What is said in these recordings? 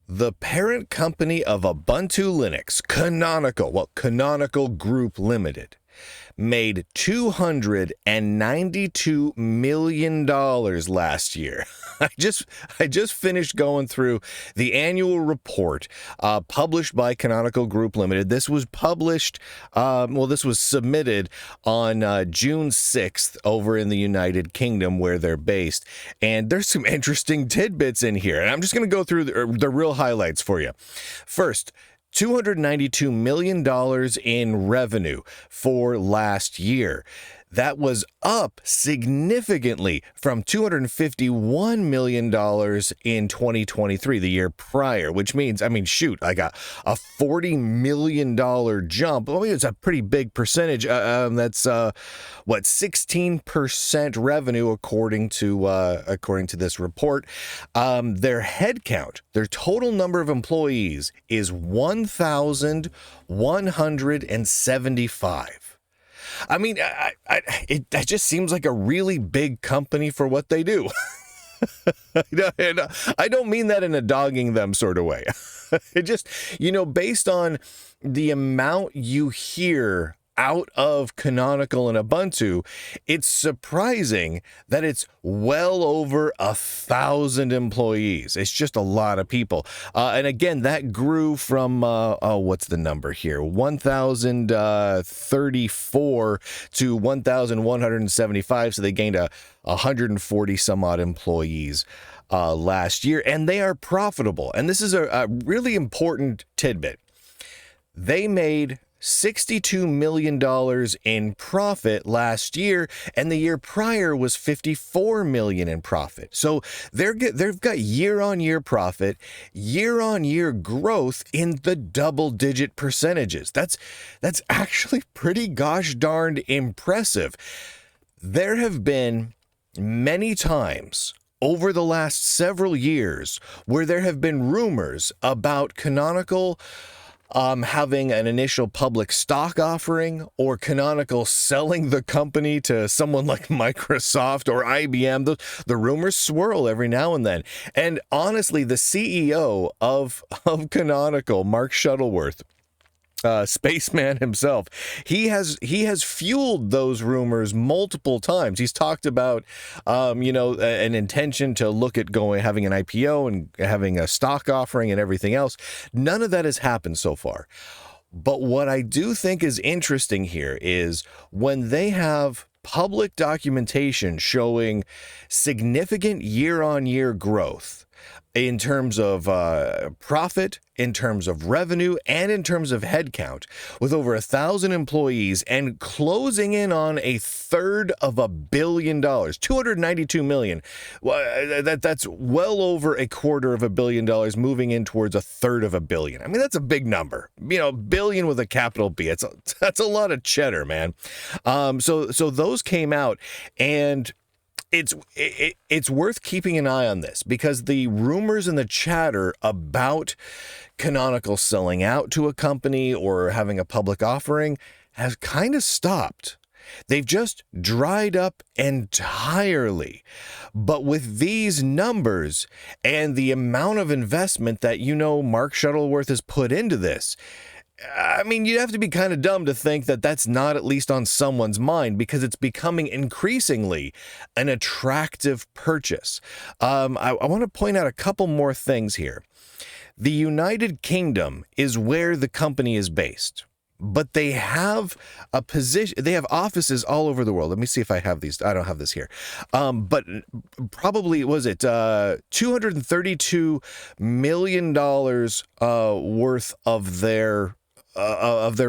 The parent company of Ubuntu Linux, Canonical Group Limited, made $292 million last year. I just finished going through the annual report published by Canonical Group Limited. This was published, this was submitted on June 6th over in the United Kingdom where they're based. And there's some interesting tidbits in here. And I'm just going to go through the real highlights for you. First, $292 million in revenue for last year. That was up significantly from $251 million in 2023, the year prior, which means, like a $40 million jump. It's a pretty big percentage. That's 16% revenue according to this report. Their headcount, their total number of employees is 1,175. That just seems like a really big company for what they do. I don't mean that in a dogging them sort of way. It just, based on the amount you hear out of Canonical and Ubuntu, it's surprising that it's well over 1,000 employees. It's just a lot of people. And again, that grew from, what's the number here? 1,034 to 1,175. So they gained 140 some odd employees last year, and they are profitable. And this is a really important tidbit. They made $62 million in profit last year, and the year prior was $54 million in profit. So they've got year-on-year profit, year-on-year growth in the double-digit percentages. That's actually pretty gosh darned impressive. There have been many times over the last several years where there have been rumors about Canonical having an initial public stock offering, or Canonical selling the company to someone like Microsoft or IBM. The rumors swirl every now and then. And honestly, the CEO of Canonical, Mark Shuttleworth, spaceman himself, he has fueled those rumors multiple times. He's talked about an intention to look at having an IPO and having a stock offering and everything else. None of that has happened so far. But what I do think is interesting here is when they have public documentation showing significant year-on-year growth in terms of profit, in terms of revenue, and in terms of headcount, with over 1,000 employees and closing in on $332 billion, $292 million. Well, that's well over $250 million, moving in towards $333 billion. That's a big number. Billion with a capital B. That's a lot of cheddar, man. So those came out, and it's worth keeping an eye on this, because the rumors and the chatter about Canonical selling out to a company or having a public offering has kind of stopped. They've just dried up entirely. But with these numbers and the amount of investment that Mark Shuttleworth has put into this, you'd have to be kind of dumb to think that that's not at least on someone's mind, because it's becoming increasingly an attractive purchase. I want to point out a couple more things here. The United Kingdom is where the company is based, but they have they have offices all over the world. Let me see if I have these. I don't have this here. But probably, was it $232 million worth of their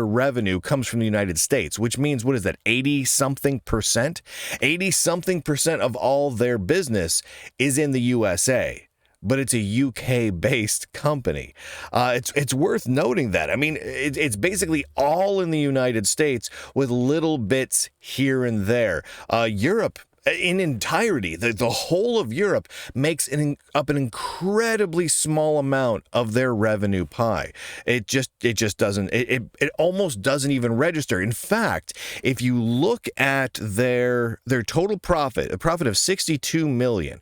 revenue comes from the United States, which means, what is that, 80-something percent? 80-something percent of all their business is in the USA. But it's a UK-based company. It's worth noting that. It's basically all in the United States with little bits here and there. Europe in entirety, the whole of Europe makes up an incredibly small amount of their revenue pie. It just doesn't, it almost doesn't even register. In fact, if you look at their total profit, a profit of 62 million,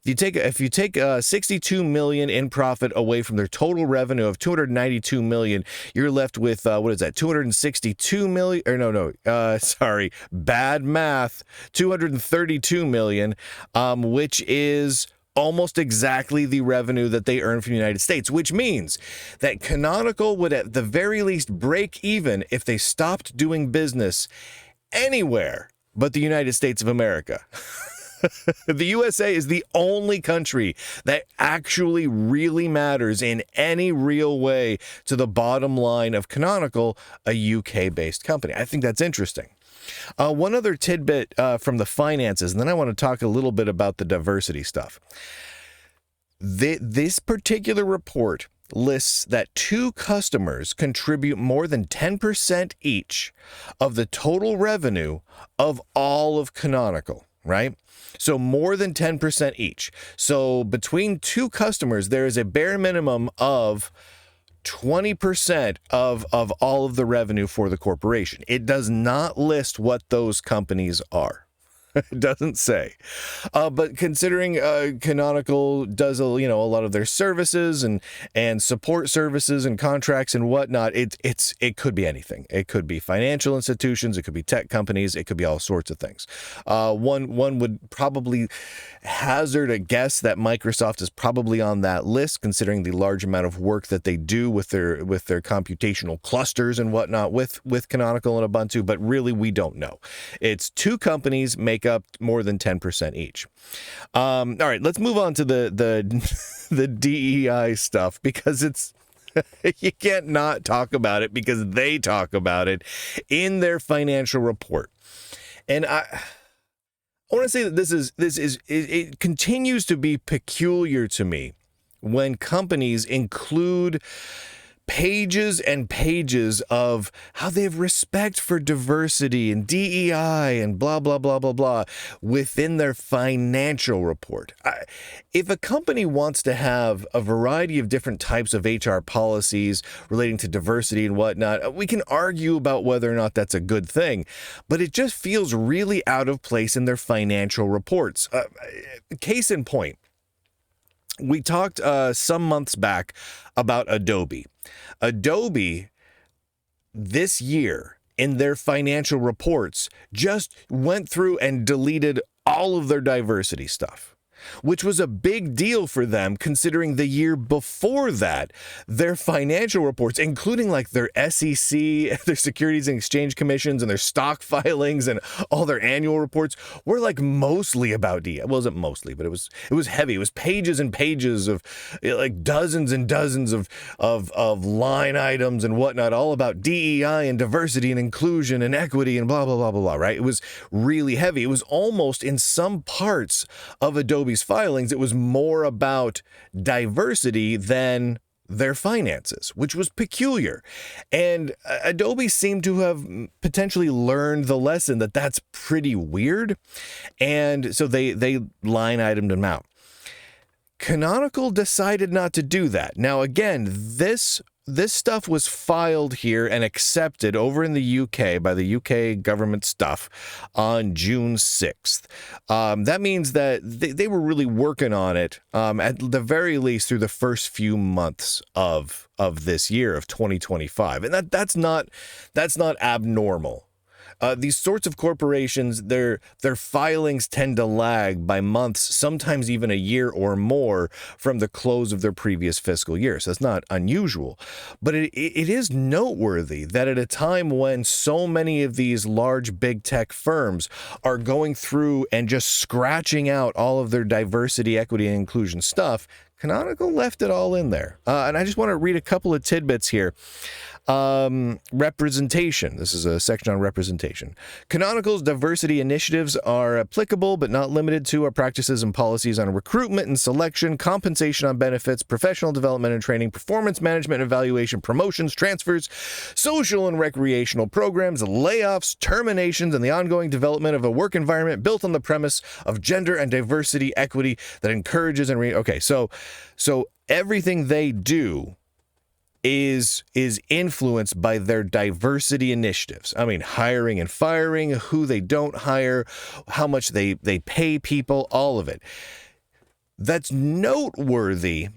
if you take 62 million in profit away from their total revenue of 292 million, you're left with what is that, 262 million, or sorry, bad math, 232 million, which is almost exactly the revenue that they earn from the United States, which means that Canonical would at the very least break even if they stopped doing business anywhere but the United States of America. The USA is the only country that actually really matters in any real way to the bottom line of Canonical, a UK-based company. I think that's interesting. One other tidbit from the finances, and then I want to talk a little bit about the diversity stuff. This particular report lists that 2 customers contribute more than 10% each of the total revenue of all of Canonical, right? So more than 10% each. So between 2 customers, there is a bare minimum of 20% of all of the revenue for the corporation. It does not list what those companies are. It doesn't say. But considering Canonical does a lot of their services and support services and contracts and whatnot, it could be anything. It could be financial institutions, it could be tech companies, it could be all sorts of things. One would probably hazard a guess that Microsoft is probably on that list, considering the large amount of work that they do with their computational clusters and whatnot with Canonical and Ubuntu. But really, we don't know. It's 2 companies make up more than 10% each. All right, let's move on to the DEI stuff, because it's you can't not talk about it because they talk about it in their financial report. And I want to say that it continues to be peculiar to me when companies include pages and pages of how they have respect for diversity and DEI and blah, blah, blah, blah, blah within their financial report. If a company wants to have a variety of different types of HR policies relating to diversity and whatnot, we can argue about whether or not that's a good thing, but it just feels really out of place in their financial reports. Case in point, we talked some months back about Adobe. Adobe this year in their financial reports just went through and deleted all of their diversity stuff, which was a big deal for them considering the year before that, their financial reports, including like their SEC, their Securities and Exchange Commissions and their stock filings and all their annual reports were like mostly about DEI. Well, it wasn't mostly, but it was heavy. It was pages and pages of like dozens and dozens of line items and whatnot, all about DEI and diversity and inclusion and equity and blah, blah, blah, blah, blah, right? It was really heavy. It was almost in some parts of Adobe's filings, it was more about diversity than their finances, which was peculiar. And Adobe seemed to have potentially learned the lesson that that's pretty weird. And so they line itemed them out. Canonical decided not to do that. Now, again, this stuff was filed here and accepted over in the UK by the UK government stuff on June 6th. That means that they were really working on it at the very least through the first few months of this year of 2025. And that's not abnormal. These sorts of corporations, their filings tend to lag by months, sometimes even a year or more from the close of their previous fiscal year. So that's not unusual. But it is noteworthy that at a time when so many of these large big tech firms are going through and just scratching out all of their diversity, equity, and inclusion stuff, Canonical left it all in there. And I just want to read a couple of tidbits here. Representation. This is a section on representation. Canonical's diversity initiatives are applicable but not limited to our practices and policies on recruitment and selection, compensation on benefits, professional development and training, performance management and evaluation, promotions, transfers, social and recreational programs, layoffs, terminations, and the ongoing development of a work environment built on the premise of gender and diversity equity that encourages and so everything they do is influenced by their diversity initiatives. I mean, hiring and firing, who they don't hire, how much they pay people, all of it. That's noteworthy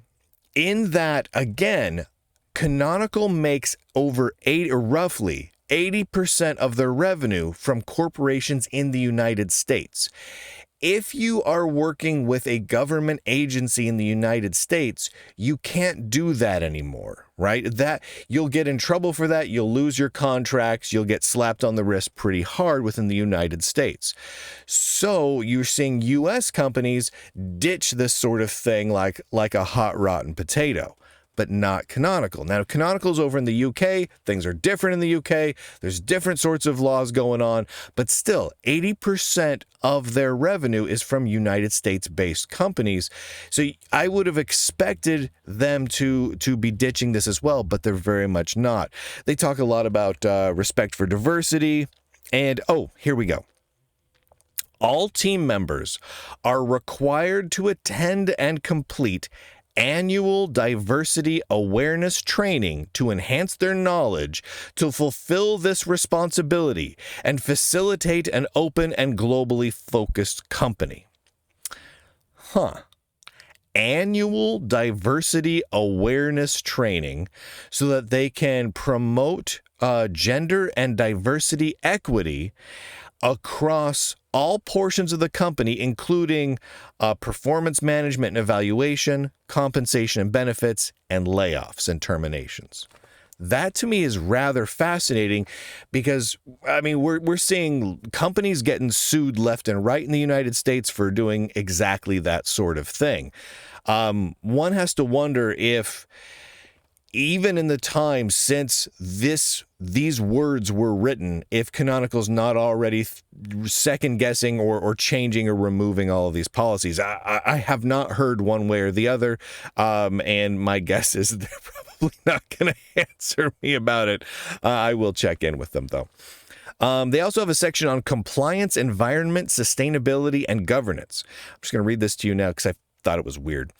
in that, again, Canonical makes roughly 80% of their revenue from corporations in the United States. If you are working with a government agency in the United States, you can't do that anymore, right? That you'll get in trouble for that. You'll lose your contracts. You'll get slapped on the wrist pretty hard within the United States. So you're seeing U.S. companies ditch this sort of thing like a hot, rotten potato, but not Canonical. Now, Canonical's over in the UK. Things are different in the UK. There's different sorts of laws going on, but still, 80% of their revenue is from United States-based companies. So I would have expected them to be ditching this as well, but they're very much not. They talk a lot about respect for diversity, and here we go. All team members are required to attend and complete annual diversity awareness training to enhance their knowledge to fulfill this responsibility and facilitate an open and globally focused company. Annual diversity awareness training so that they can promote gender and diversity equity across all portions of the company, including performance management and evaluation, compensation and benefits, and layoffs and terminations. That to me is rather fascinating because, I mean, we're seeing companies getting sued left and right in the United States for doing exactly that sort of thing. One has to wonder if, even in the time since these words were written, if Canonical's not already second-guessing or changing or removing all of these policies. I have not heard one way or the other, and my guess is they're probably not going to answer me about it. I will check in with them, though. They also have a section on compliance, environment, sustainability, and governance. I'm just going to read this to you now because I thought it was weird.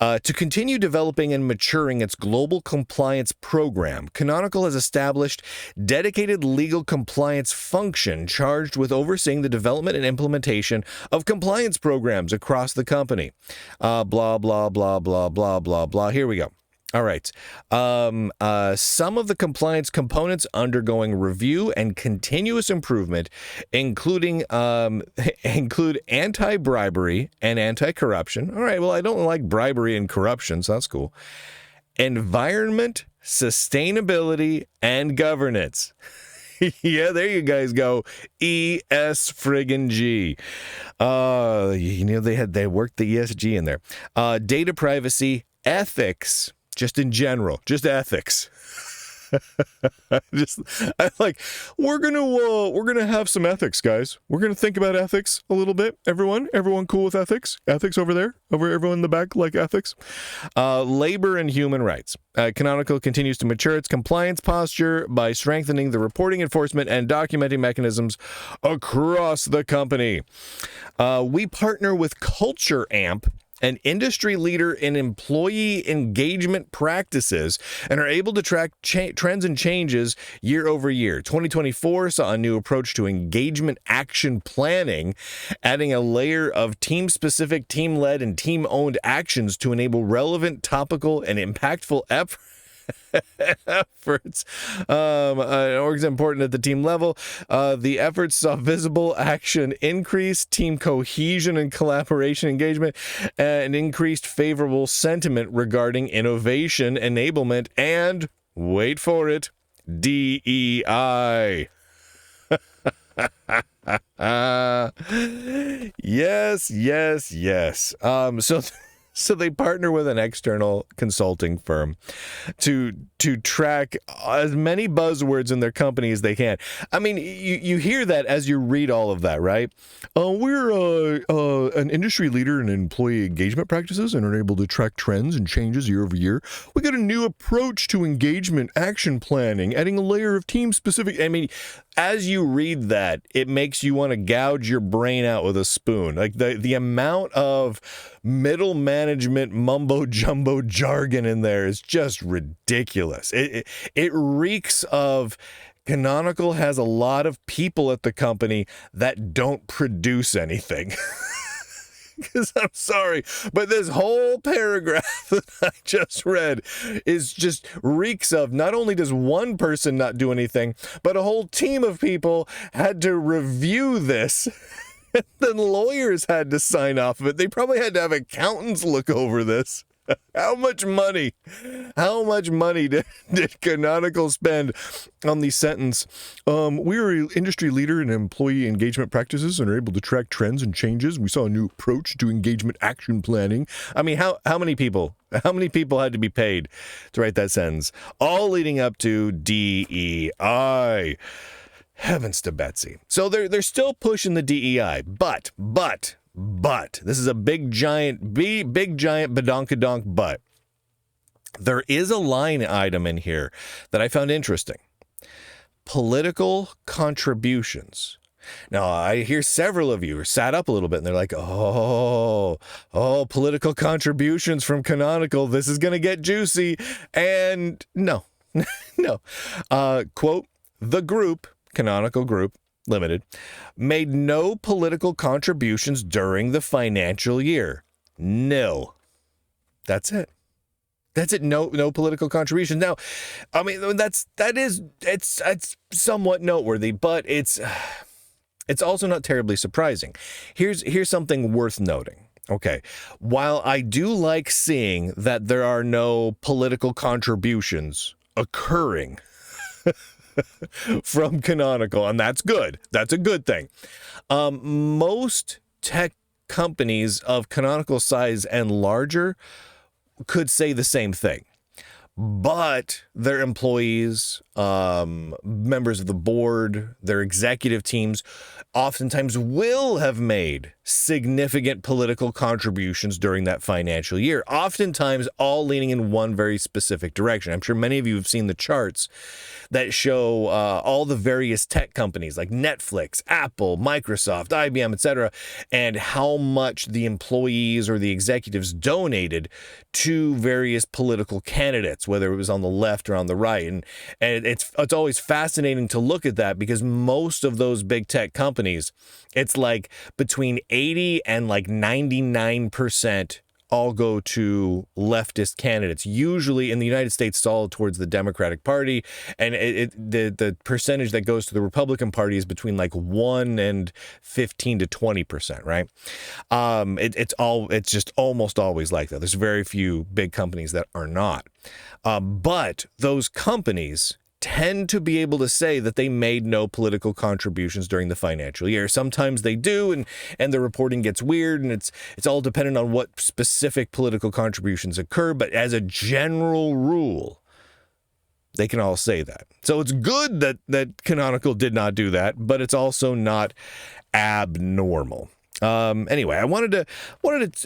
To continue developing and maturing its global compliance program, Canonical has established dedicated legal compliance function charged with overseeing the development and implementation of compliance programs across the company. Blah, blah, blah, blah, blah, blah, blah. Here we go. All right. Some of the compliance components undergoing review and continuous improvement, include anti-bribery and anti-corruption. All right. Well, I don't like bribery and corruption, so that's cool. Environment, sustainability, and governance. Yeah, there you guys go. ES friggin' G. They worked the ESG in there. Data privacy, ethics. Just in general, just ethics. We're gonna have some ethics, guys. We're gonna think about ethics a little bit. Everyone cool with ethics? Ethics over there, everyone in the back like ethics. Labor and human rights. Canonical continues to mature its compliance posture by strengthening the reporting, enforcement, and documenting mechanisms across the company. We partner with Culture Amp, an industry leader in employee engagement practices, and are able to track trends and changes year over year. 2024 saw a new approach to engagement action planning, adding a layer of team-specific, team-led, and team-owned actions to enable relevant, topical, and impactful efforts. Org's important at the team level. The efforts saw visible action increase, team cohesion and collaboration engagement, and increased favorable sentiment regarding innovation, enablement, and, wait for it, DEI. Yes. So they partner with an external consulting firm to track as many buzzwords in their company as they can. I mean, you hear that as you read all of that, right? We're an industry leader in employee engagement practices and are able to track trends and changes year over year. We got a new approach to engagement action planning, adding a layer of team specific. I mean, as you read that, it makes you want to gouge your brain out with a spoon. Like the amount of middle management mumbo jumbo jargon in there is just ridiculous. It reeks of Canonical has a lot of people at the company that don't produce anything. Because I'm sorry, but this whole paragraph that I just read is just reeks of not only does one person not do anything, but a whole team of people had to review this. Then lawyers had to sign off of it. They probably had to have accountants look over this. How much money did Canonical spend on the sentence? We are an industry leader in employee engagement practices and are able to track trends and changes. We saw a new approach to engagement action planning. I mean, how many people had to be paid to write that sentence? All leading up to DEI. Heavens to Betsy. So they're still pushing the DEI, but this is a big giant badonkadonk but. There is a line item in here that I found interesting. Political contributions. Now, I hear several of you are sat up a little bit and they're like, oh, political contributions from Canonical. This is going to get juicy. And no. Quote, the group, Canonical Group Limited, made no political contributions during the financial year. Nil. That's it. No political contributions. Now, I mean, it's somewhat noteworthy, but it's also not terribly surprising. Here's something worth noting. Okay, while I do like seeing that there are no political contributions occurring from Canonical, and that's good. That's a good thing. Most tech companies of Canonical size and larger could say the same thing. But their employees, members of the board, their executive teams, oftentimes will have made significant political contributions during that financial year, oftentimes all leaning in one very specific direction. I'm sure many of you have seen the charts that show all the various tech companies like Netflix, Apple, Microsoft, IBM, etc., and how much the employees or the executives donated to various political candidates, whether it was on the left or on the right. And it's always fascinating to look at that, because most of those big tech companies, it's like between 80 and like 99% all go to leftist candidates. Usually in the United States, it's all towards the Democratic Party, and the percentage that goes to the Republican Party is between like 1 and 15 to 20%, right? It's just almost always like that. There's very few big companies that are not. But those companies tend to be able to say that they made no political contributions during the financial year. Sometimes they do, and the reporting gets weird, and it's all dependent on what specific political contributions occur. But as a general rule, they can all say that. So it's good that Canonical did not do that, but it's also not abnormal. Anyway, I wanted to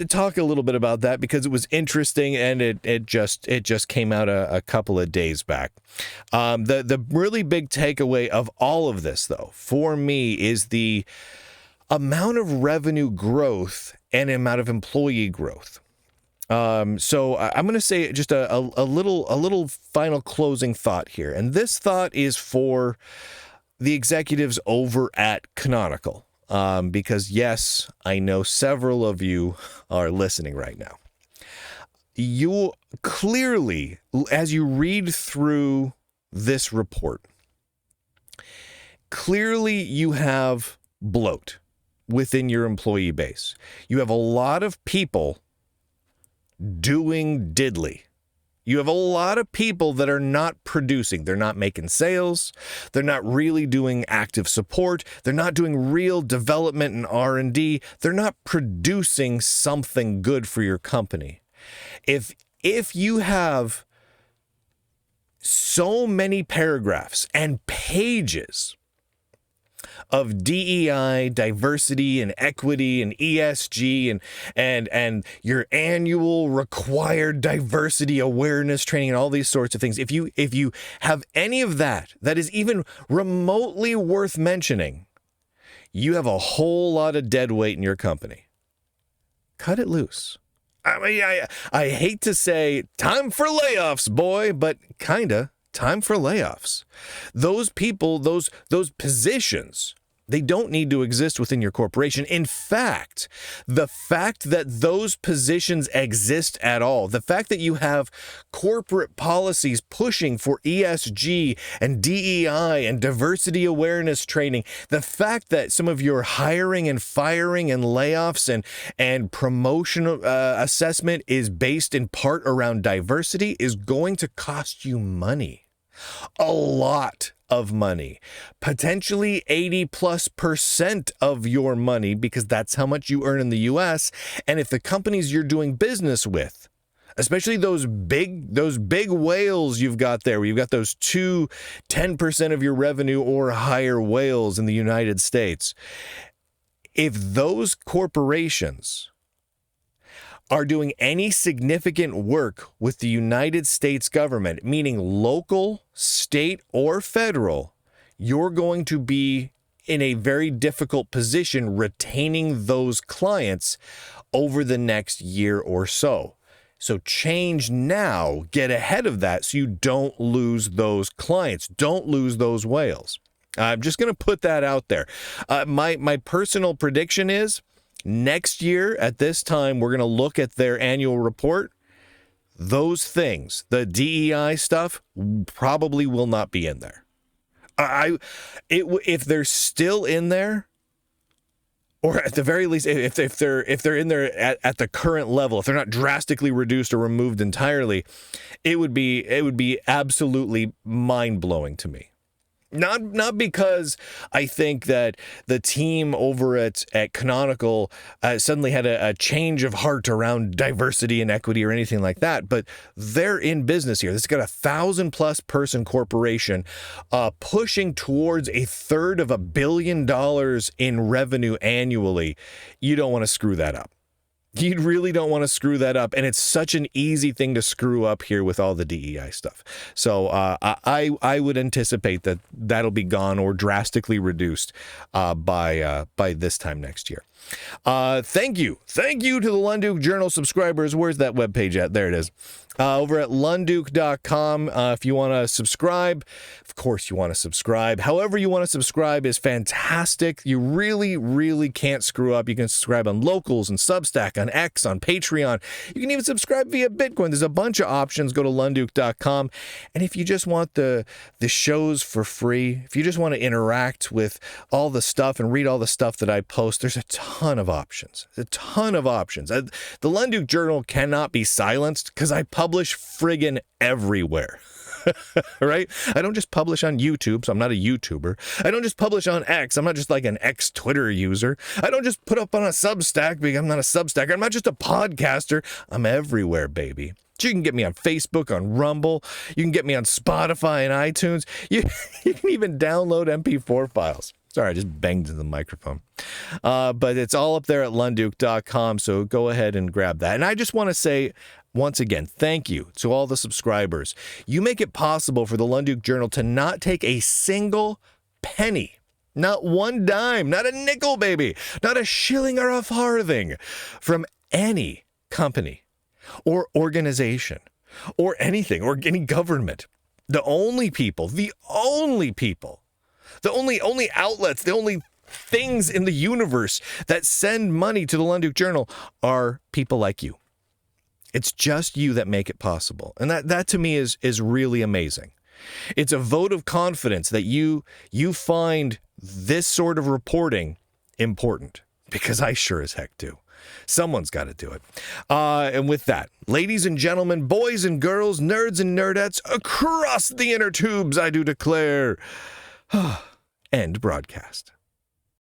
talk a little bit about that because it was interesting, and it just came out a couple of days back. The really big takeaway of all of this, though, for me, is the amount of revenue growth and amount of employee growth. So I'm going to say just a little final closing thought here, and this thought is for the executives over at Canonical. Because yes, I know several of you are listening right now. You clearly, as you read through this report, clearly you have bloat within your employee base. You have a lot of people doing diddly. You have a lot of people that are not producing. They're not making sales. They're not really doing active support. They're not doing real development and R&D. They're not producing something good for your company. If you have so many paragraphs and pages of DEI, diversity and equity and ESG and your annual required diversity awareness training and all these sorts of things. If you have any of that is even remotely worth mentioning, you have a whole lot of dead weight in your company. Cut it loose. I mean, I hate to say time for layoffs, boy, but kinda time for layoffs. Those people, those positions, they don't need to exist within your corporation. In fact, the fact that those positions exist at all, the fact that you have corporate policies pushing for ESG and DEI and diversity awareness training, the fact that some of your hiring and firing and layoffs and promotion assessment is based in part around diversity is going to cost you money. A lot of money, potentially 80+% of your money, because that's how much you earn in the US. And if the companies you're doing business with, especially those big whales you've got there, where you've got those 10% of your revenue or higher whales in the United States, if those corporations are doing any significant work with the United States government, meaning local, state, or federal, you're going to be in a very difficult position retaining those clients over the next year or so. So change now, get ahead of that so you don't lose those clients, don't lose those whales. I'm just going to put that out there. My personal prediction is, next year at this time, we're going to look at their annual report. Those things, the DEI stuff, probably will not be in there. If they're still in there, or at the very least, if they're in there at the current level, if they're not drastically reduced or removed entirely, it would be absolutely mind-blowing to me. Not because I think that the team over at Canonical suddenly had a change of heart around diversity and equity or anything like that, but they're in business here. This has got 1,000+ person corporation pushing towards $350 million in revenue annually. You don't want to screw that up. You really don't want to screw that up, and it's such an easy thing to screw up here with all the DEI stuff. So I would anticipate that that'll be gone or drastically reduced by this time next year. Thank you to the Lunduke Journal subscribers. Where's that webpage at? There it is. Over at lunduke.com. If you want to subscribe, of course you want to subscribe. However you want to subscribe is fantastic. You really, really can't screw up. You can subscribe on Locals and Substack, on X, on Patreon. You can even subscribe via Bitcoin. There's a bunch of options. Go to lunduke.com. And if you just want the shows for free, if you just want to interact with all the stuff and read all the stuff that I post, there's a ton of options. The Lunduke Journal cannot be silenced because I publish friggin' everywhere. Right? I don't just publish on YouTube, so I'm not a YouTuber. I don't just publish on X. I'm not just like an X Twitter user. I don't just put up on a Substack because I'm not a Substacker. I'm not just a podcaster. I'm everywhere, baby. So you can get me on Facebook, on Rumble. You can get me on Spotify and iTunes. You can even download MP4 files. Sorry, I just banged into the microphone. But it's all up there at lunduke.com, so go ahead and grab that. And I just want to say, once again, thank you to all the subscribers. You make it possible for the Lunduke Journal to not take a single penny, not one dime, not a nickel, baby, not a shilling or a farthing from any company or organization or anything or any government. The only outlets, the only things in the universe that send money to the Lunduke Journal are people like you. It's just you that make it possible. And that to me is really amazing. It's a vote of confidence that you find this sort of reporting important, because I sure as heck do. Someone's got to do it. And with that, ladies and gentlemen, boys and girls, nerds and nerdettes, across the inner tubes, I do declare, end broadcast.